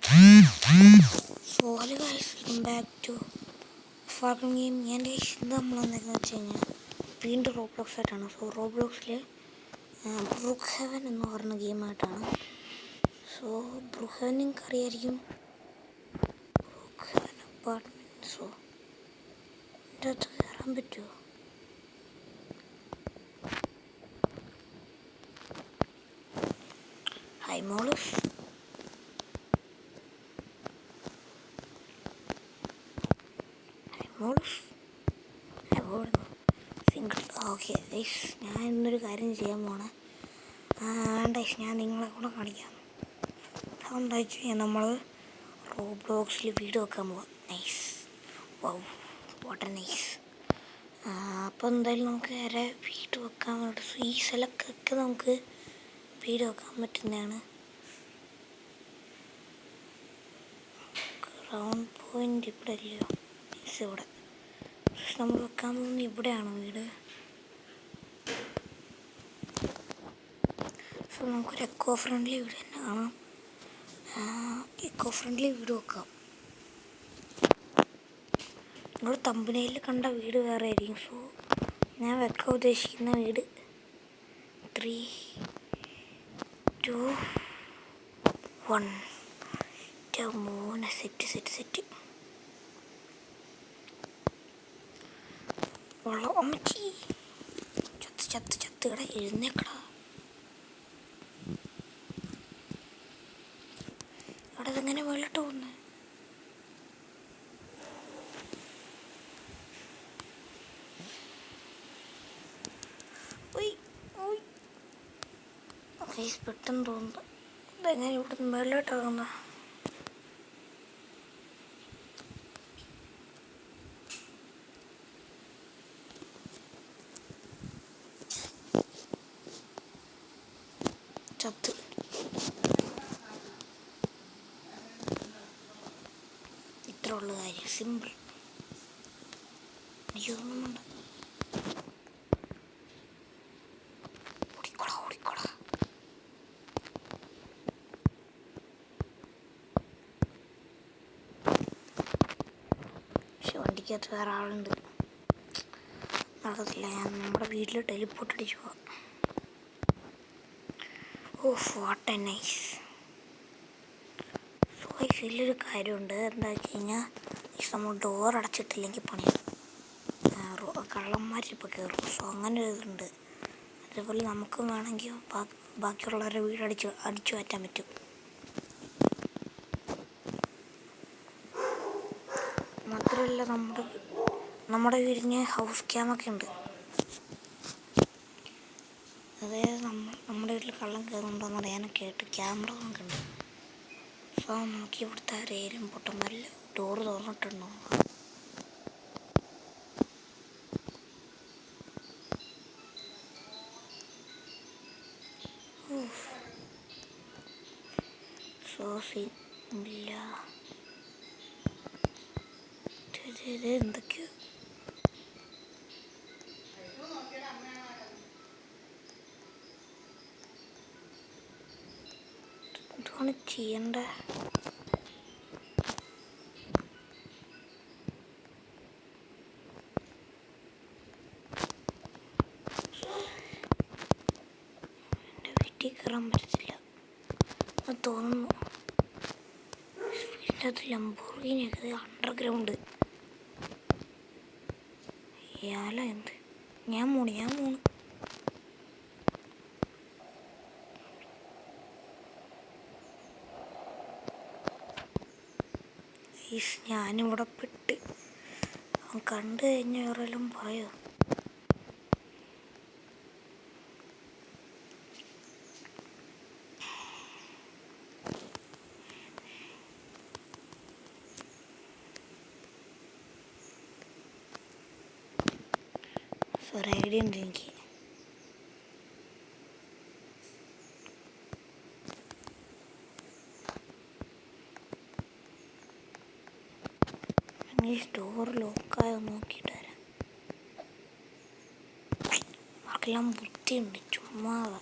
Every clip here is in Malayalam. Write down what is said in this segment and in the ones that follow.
So hello guys, welcome back to parking game. എൻ്റെ ഇന്ന് നമ്മളെന്താണെന്ന് വെച്ച് കഴിഞ്ഞാൽ വീണ്ടും റോബ്ലോക്സ് ആയിട്ടാണ്. സോ റോബ്ലോക്സിൽ ബ്രൂക്ക് ഹെവൻ എന്ന് പറഞ്ഞ ഗെയിമായിട്ടാണ്. സോ ബ്രൂക്ക് ഹെവൻ നിങ്ങൾക്ക് അറിയായിരിക്കും, ബ്രൂക്ക് ഹെവൻ അപ്പാർട്ട്മെൻറ്റ്. സോ എൻ്റെ അകത്ത് കയറാൻ പറ്റുമോ? ഹൈ മോളസ്, സിംഗിൾ. ഓക്കെ ഗൈസ്, ഞാൻ ഇന്നൊരു കാര്യം ചെയ്യാൻ പോണേ. വേണ്ട ഗൈസ്, ഞാൻ നിങ്ങളെ കൂടെ കാണിക്കാം. അതുകൊണ്ടാ വെച്ച് കഴിഞ്ഞാൽ നമ്മൾ റോബ്ലോക്സിൽ വീഡിയോ വെക്കാൻ പോവാം. Nice, wow, what nice. അപ്പോൾ എന്തായാലും നമുക്ക് നേരെ വീഡിയോ വെക്കാൻ വേണ്ടിയിട്ട് ഈ സ്ഥലത്തൊക്കെ നമുക്ക് വീഡിയോ വെക്കാൻ പറ്റുന്നതാണ്. ഗ്രൗണ്ട് പോയിൻ്റ് ഇവിടെ അല്ലയോ? മീൻസ് ഇവിടെ. പക്ഷെ നമ്മൾ വെക്കാൻ പോകുന്നത് ഇവിടെയാണ് വീട്. സോ നമുക്കൊരു എക്കോ ഫ്രണ്ട്ലി വീട് തന്നെ കാണാം. എക്കോ ഫ്രണ്ട്ലി വീട് വെക്കാം. നിങ്ങൾ തമ്പനയിൽ കണ്ട വീട് വേറെ ആയിരിക്കും. സോ ഞാൻ വെക്കാൻ ഉദ്ദേശിക്കുന്ന വീട് 3, 2, 1. സെറ്റ് വെള്ളം അമ്മച്ചി ചത്ത് കട എഴുന്നേക്കടാ. അവിടെ ഇതെങ്ങനെ വെള്ളട്ട് പോകുന്നത്? പെട്ടെന്ന് തോന്നുന്നു ഇതെങ്ങനെ ഇവിടുന്ന് വെള്ളോട്ടിറങ്ങുന്ന. ചത്ത് ഇത്ര ഉള്ള കാര്യം, സിമ്പിൾ. എനിക്ക് തോന്നുന്നുണ്ട് ഓടിക്കോടാ. പക്ഷെ വണ്ടിക്കകത്ത് വേറെ ആളുണ്ട്, നടക്കത്തില്ല. ഞാൻ നമ്മുടെ വീട്ടിൽ ടെലിപ്പോർട്ട് അടിച്ചു പോവാം. Of, what A nice. So ഇതിലൊരു കാര്യമുണ്ട്. എന്താ വെച്ച് കഴിഞ്ഞാൽ നമ്മൾ ഡോർ അടച്ചിട്ടില്ലെങ്കിൽ പണിയാണ്, കള്ളന്മാരിപ്പോൾ കയറും. സോ അങ്ങനെ ഒരു ഇതുണ്ട്. അതേപോലെ നമുക്കും വേണമെങ്കിൽ ബാക്കിയുള്ളവരുടെ വീട് അടിച്ചു മാറ്റാൻ പറ്റും. മാത്രമല്ല നമ്മുടെ വീടിന് ഹൗസ് ക്യാമൊക്കെ ഉണ്ട്. അതായത് നമ്മുടെ വീട്ടിൽ കള്ളം കയറുന്നുണ്ടോയെന്ന് അറിയാനൊക്കെ ആയിട്ട് ക്യാമറ നമുക്ക് ഉണ്ട്. സോ നമുക്ക് ഇവിടുത്തെ ആരെയും പൊട്ടന്മാരിൽ ഡോറ് തുറന്നിട്ടുണ്ടോ. ഇല്ല, എന്തൊക്കെയോ എന്താണ് ചെയ്യണ്ട. എൻ്റെ വീട്ടിൽ കയറാൻ പറ്റത്തില്ല എന്ന് തോന്നുന്നു. വീടിൻ്റെ അകത്ത് ലംബോർഗിനിയൊക്കെ അണ്ടർഗ്രൗണ്ട്. ഇയാളെ എന്ത്, ഞാൻ മൂന്ന് ഞാനിവിടെ പെട്ട്. അവൻ കണ്ടു കഴിഞ്ഞാൽ വേറെല്ലാം പറയോ. ഒരു ഐഡിയ ഉണ്ട് എനിക്ക്. ഈ സ്റ്റോർ ലോക്കായോ നോക്കിയിട്ട് വരാം. അവർക്കെല്ലാം ബുദ്ധിയുണ്ട്, ചുമ്മാതെ.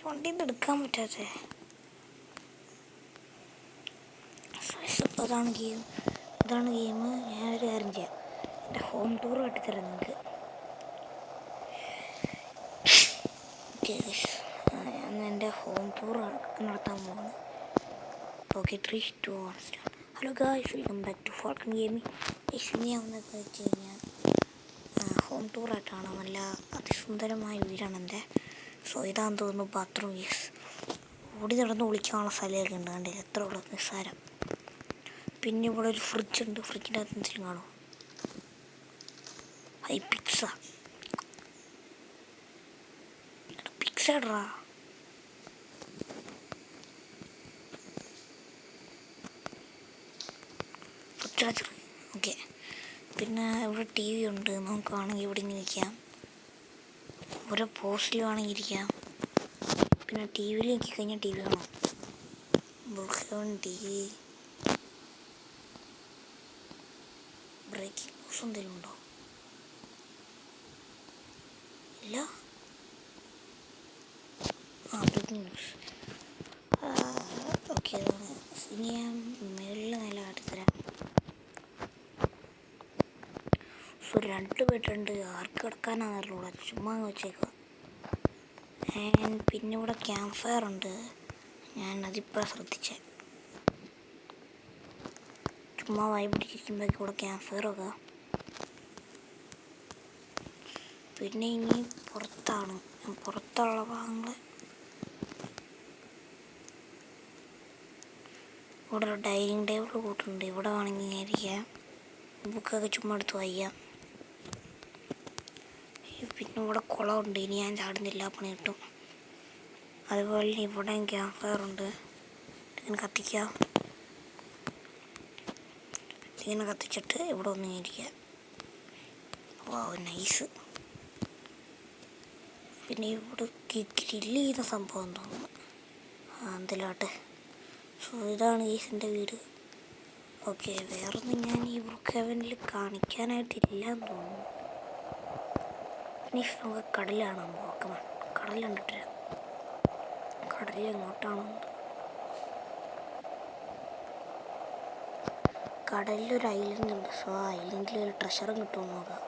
വണ്ടിയിൽ നിന്ന് എടുക്കാൻ പറ്റാത്തേ. അതാണ് ഗെയിം. ഞാനൊരു കാര്യം ചെയ്യാം, എൻ്റെ ഹോം ടൂർ കാട്ടിത്തരാം നിങ്ങൾക്ക്. ഞാൻ എൻ്റെ ഹോം ടൂർ നടത്താൻ പോകുന്നത്. Okay, 3, 2, 1 start. Hello guys, welcome back to Falcon gaming. ഇനി ഞാൻ വന്നത് വെച്ച് കഴിഞ്ഞാൽ ഹോം ടൂറായിട്ടാണ്. നല്ല അതിസുന്ദരമായ വീടാണ് എൻ്റെ. സോ ഇതാണെന്ന് തോന്നുന്നു ബാത്റൂം. യെസ്, ഓടി നടന്ന് വിളിക്കാനുള്ള സ്ഥലമൊക്കെ ഉണ്ട്. കണ്ടില്ല, എത്ര ഉള്ള നിസ്സാരം. പിന്നെ ഇവിടെ ഒരു ഫ്രിഡ്ജ് ഉണ്ട്. ഫ്രിഡ്ജിൻ്റെ അകത്ത് എന്തെങ്കിലും കാണും. പിക്സ ഇടറാ. ഓക്കെ, പിന്നെ ഇവിടെ ടി വി ഉണ്ട്. നമുക്ക് വേണമെങ്കിൽ ഇവിടെ ഇങ്ങനെ ഇരിക്കാം. ഓരോ പോസ്റ്റിൽ വേണമെങ്കിൽ ഇരിക്കാം. പിന്നെ ടി വിയിൽ നോക്കി കഴിഞ്ഞാൽ ടി വി കാണാം. ടി വി ബ്രേക്കിംഗ് ന്യൂസ് എന്തെങ്കിലും ഉണ്ടോ? ഇല്ല. Breaking news. ഓക്കെ, അതാണ്. ഇനി ഞാൻ മേളിൽ നില കാട്ടിത്തരാം. സോ 2 ബെഡുണ്ട്. ആർക്ക് കിടക്കാനാണെന്നറിയില്ല, ചുമ്മാ വെച്ചേക്കുക. പിന്നെ ഇവിടെ ക്യാമ്പ് ഫയർ ഉണ്ട്. ഞാൻ അതിപ്പോൾ ശ്രദ്ധിച്ചേ. ചുമ്മാ വൈബിടിച്ചിരിക്കുമ്പോഴേക്കും ഇവിടെ ക്യാമ്പ് ഫയറൊക്കെ. പിന്നെ ഇനി പുറത്താണ്. പുറത്തുള്ള ഭാഗങ്ങൾ ഇവിടെ ഒരു ഡൈനിങ് ടേബിൾ കൂട്ടുണ്ട്. ഇവിടെ വേണമെങ്കിൽ ഇങ്ങനെ ഇരിക്കാം. ബുക്കൊക്കെ ചുമ്മാ എടുത്ത് വായിക്കാം. പിന്നെ ഇവിടെ കുളമുണ്ട്. ഇനി ഞാൻ ചാടുന്നില്ല, പണി കിട്ടും. അതുപോലെ ഇവിടെ ക്യാമ്പ് ഫയറുണ്ട്. ഇങ്ങനെ കത്തിക്കാം. ഇങ്ങനെ കത്തിച്ചിട്ട് ഇവിടെ ഒന്ന് ഇരിക്കാം. വാവ്, നൈസ്. പിന്നെ ഇവിടെ ഗ്രില്ല് ചെയ്യുന്ന സംഭവം തോന്നുന്നു. എന്തിലാട്ടെ. സോ ഇതാണ് ഗൈസിൻ്റെ വീട്. ഓക്കെ, വേറൊന്നും ഞാൻ ഈ ബ്രൂക്ക്ഹെവനിൽ കാണിക്കാനായിട്ടില്ലെന്ന് തോന്നുന്നു. ഇനി നമുക്ക് കടലാണ്. നോക്കണം, കടൽ കണ്ടിട്ടില്ല. കടൽ എങ്ങോട്ടാണ്? കടലിലൊരു ഐലൻഡ് ഉണ്ട്. സോ ആ ഐലൻഡിൽ ഒരു ട്രഷറും കിട്ടുമെന്ന് നോക്കാം.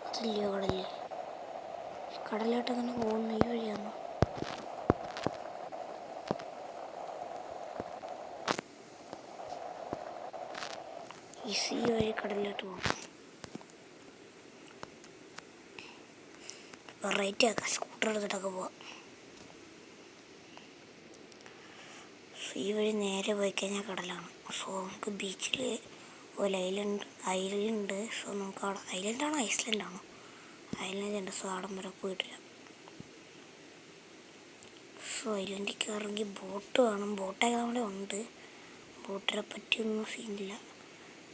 അതില്ലയോ കടലിൽ? കടലിലോട്ട് അങ്ങനെ പോകുന്ന ഈ വഴിയാണോ? ഈ വഴി കടലിലോട്ട് പോകും. വെറൈറ്റി ആക്കാം, സ്കൂട്ടർ എടുത്തിട്ടൊക്കെ പോവാം. ഈ വഴി നേരെ പോയി കഴിഞ്ഞാൽ കടലാണ്. സോ നമുക്ക് ബീച്ചിൽ ഒരു ഐലൻഡ്. സോ നമുക്ക് അവിടെ ഐലൻഡാണോ ഐസ്ലൻഡാണോ? ഐലൻഡ് ഉണ്ട്. സോ അവിടെ വരെ പോയിട്ടില്ല. സോ ഐലൻഡിൽ കയറെങ്കിൽ ബോട്ട് വേണം. ബോട്ടൊക്കെ അവിടെ ഉണ്ട്. ബോട്ടിനെ പറ്റിയൊന്നും സീനില്ല.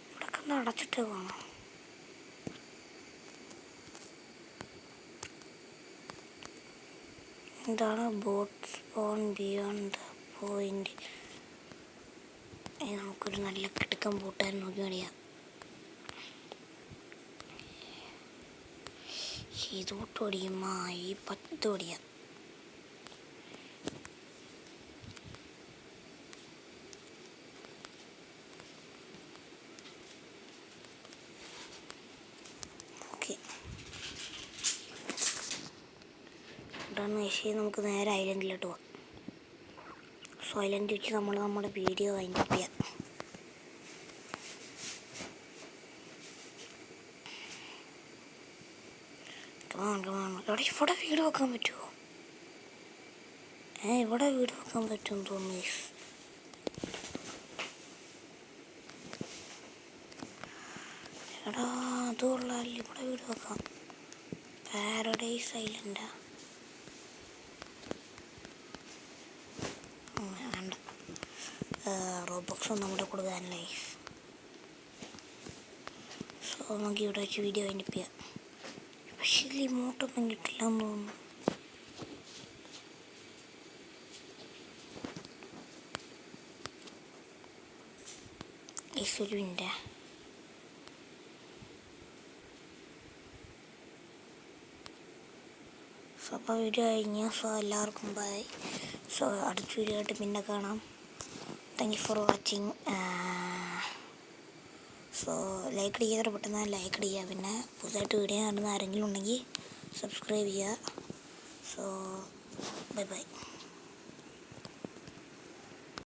ഇവിടെയൊക്കെ ഒന്ന് അടച്ചിട്ട് വേണം. എന്താണ് boat spawn beyond the point. നമുക്കൊരു നല്ല കിടക്കൻ ബോട്ടുകാരൻ നോക്കി മേടിക്കാം. ഇത് ബോട്ട് ഓടിക്കുമ്പോൾ ഈ 10 ഓടിക്കാം. ഓക്കെ, ഇവിടെയാണ് ഏഷ്യ. നമുക്ക് നേരെ ഐലൻഡിലോട്ട് പോകാം. സോ ഐലൻഡ് വെച്ച് നമ്മുടെ വീഡിയോ വൈൻഡപ്പ് ചെയ്യാം. ഇവിടെ വീട് വെക്കാൻ പറ്റുമോ? ഇവിടെ വീട് വെക്കാൻ പറ്റുമെന്ന് തോന്നുന്നു. എടാ, അതുകൊള്ളാമല്ലോ, ഇവിടെ വീട് വെക്കാം. പാരഡൈസ് ഐലൻഡാ? വേണ്ട, റോബോക്സ് നമ്മുടെ കൊടുക്കാനല്ലേ. സോ നമുക്ക് ഇവിടെ വെച്ച് വീഡിയോ വൈൻഡപ്പ് ചെയ്യാം. പക്ഷേ ഇതിൽ ഇമോട്ടൊന്നും കിട്ടില്ല എന്ന് തോന്നുന്നു. ഈ സുലുവിൻ്റെ സോ അപ്പോൾ വീഡിയോ കഴിഞ്ഞു. സോ എല്ലാവർക്കും ബൈ. സോ അടുത്ത വീഡിയോ ആയിട്ട് പിന്നെ കാണാം. Thank you for watching. So like അടിക്കാതെ പെട്ടെന്ന് ലൈക്ക് അടിക്കുക. പിന്നെ പുതുതായിട്ട് വീഡിയോ കാണുന്ന ആരെങ്കിലും ഉണ്ടെങ്കിൽ സബ്സ്ക്രൈബ് ചെയ്യുക. So bye bye.